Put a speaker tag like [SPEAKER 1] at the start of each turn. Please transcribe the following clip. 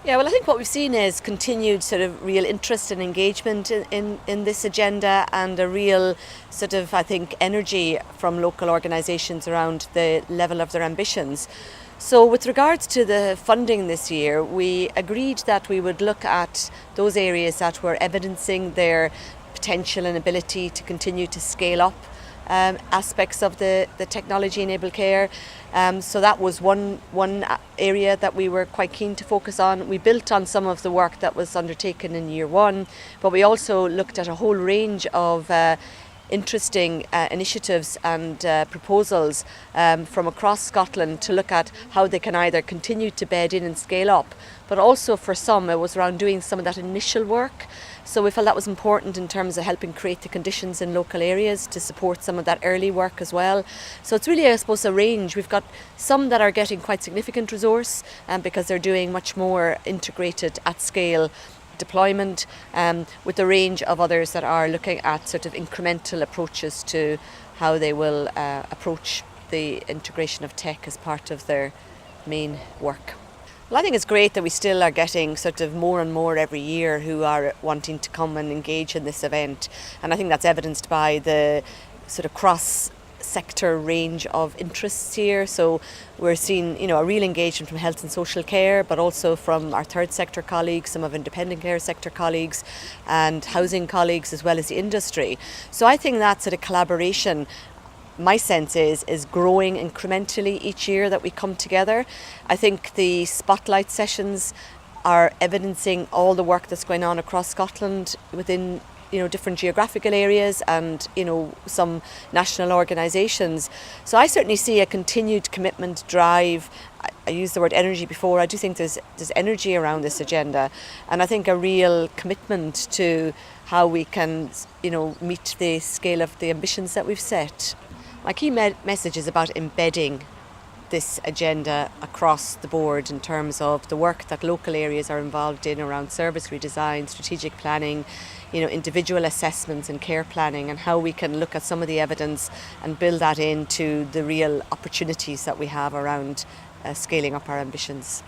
[SPEAKER 1] Yeah, well, I think what we've seen is continued sort of real interest and engagement in this agenda, and a real sort of, I think, energy from local organisations around the level of their ambitions. So with regards to the funding this year, we agreed that we would look at those areas that were evidencing their potential and ability to continue to scale up aspects of the technology-enabled care. So that was one area that we were quite keen to focus on. We built on some of the work that was undertaken in year one, but we also looked at a whole range of interesting initiatives and proposals from across Scotland to look at how they can either continue to bed in and scale up, but also for some it was around doing some of that initial work. So we felt that was important in terms of helping create the conditions in local areas to support some of that early work as well. So it's really, I suppose, a range. We've got some that are getting quite significant resource because they're doing much more integrated at scale deployment, with a range of others that are looking at sort of incremental approaches to how they will approach the integration of tech as part of their main work. Well, I think it's great that we still are getting sort of more and more every year who are wanting to come and engage in this event, and I think that's evidenced by the sort of cross-sector range of interests here. So we're seeing, a real engagement from health and social care, but also from our third sector colleagues, some of independent care sector colleagues, and housing colleagues, as well as the industry. So I think that sort of collaboration, my sense is growing incrementally each year that we come together. I think the spotlight sessions are evidencing all the work that's going on across Scotland within different geographical areas and some national organisations. So I certainly see a continued commitment, drive. I used the word energy before. I do think there's energy around this agenda, and I think a real commitment to how we can meet the scale of the ambitions that we've set. My key message is about embedding this agenda across the board in terms of the work that local areas are involved in around service redesign, strategic planning, individual assessments and care planning, and how we can look at some of the evidence and build that into the real opportunities that we have around scaling up our ambitions.